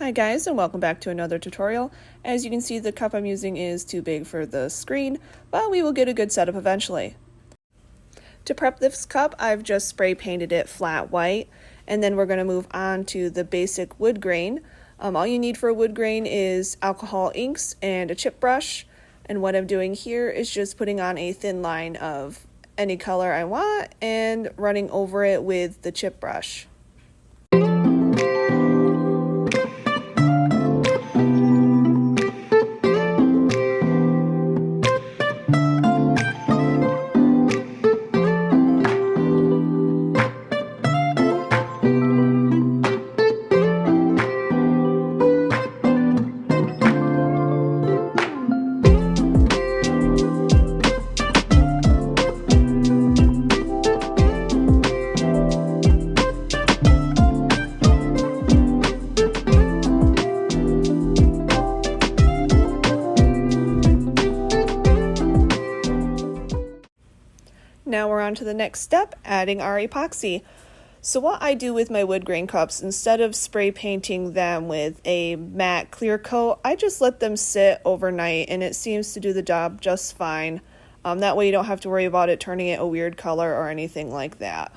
Hi guys, and welcome back to another tutorial. As you can see, the cup I'm using is too big for the screen, but we will get a good setup eventually. To prep this cup, I've just spray painted it flat white, and then we're going to move on to the basic wood grain. All you need for a wood grain is alcohol inks and a chip brush, and what I'm doing here is just putting on a thin line of any color I want and running over it with the chip brush. Now we're on to the next step, adding our epoxy. So what I do with my wood grain cups, instead of spray painting them with a matte clear coat, I just let them sit overnight and it seems to do the job just fine. That way you don't have to worry about it turning it a weird color or anything like that.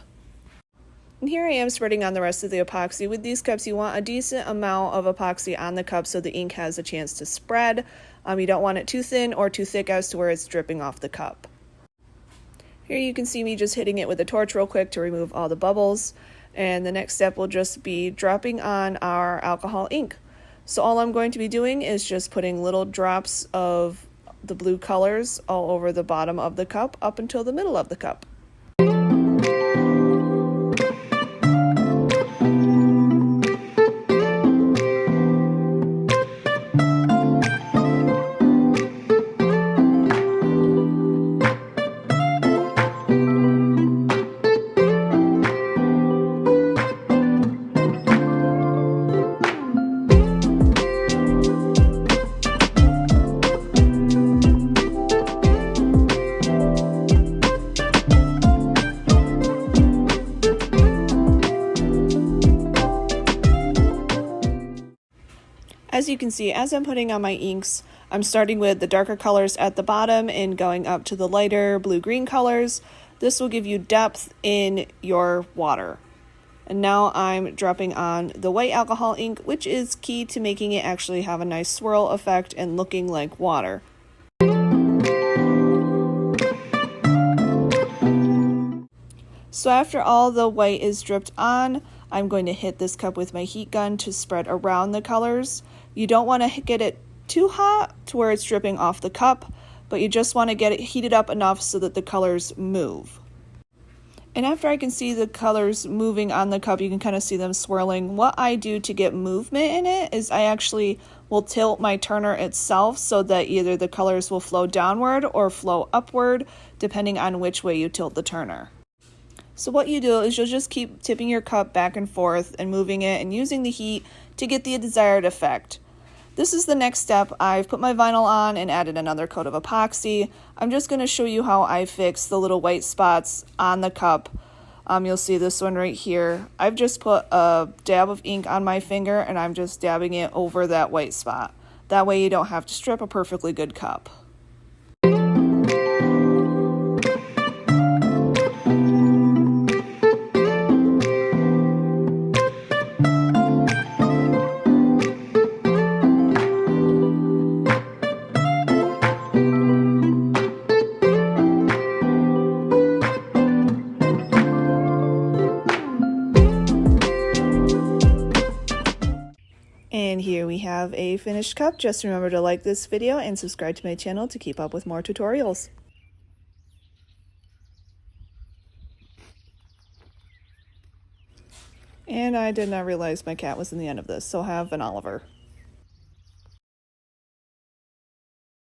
And here I am spreading on the rest of the epoxy. With these cups, you want a decent amount of epoxy on the cup so the ink has a chance to spread. You don't want it too thin or too thick as to where it's dripping off the cup. Here you can see me just hitting it with a torch real quick to remove all the bubbles. And the next step will just be dropping on our alcohol ink. So all I'm going to be doing is just putting little drops of the blue colors all over the bottom of the cup up until the middle of the cup. As you can see, as I'm putting on my inks, I'm starting with the darker colors at the bottom and going up to the lighter blue-green colors. This will give you depth in your water. And now I'm dropping on the white alcohol ink, which is key to making it actually have a nice swirl effect and looking like water. So after all the white is dripped on, I'm going to hit this cup with my heat gun to spread around the colors. You don't want to get it too hot to where it's dripping off the cup, but you just want to get it heated up enough so that the colors move. And after I can see the colors moving on the cup, you can kind of see them swirling. What I do to get movement in it is I actually will tilt my turner itself so that either the colors will flow downward or flow upward, depending on which way you tilt the turner. So what you do is you'll just keep tipping your cup back and forth and moving it and using the heat to get the desired effect. This is the next step. I've put my vinyl on and added another coat of epoxy. I'm just going to show you how I fix the little white spots on the cup. You'll see this one right here. I've just put a dab of ink on my finger and I'm just dabbing it over that white spot. That way you don't have to strip a perfectly good cup. And here we have a finished cup. Just remember to like this video and subscribe to my channel to keep up with more tutorials. And I did not realize my cat was in the end of this, so have an Oliver.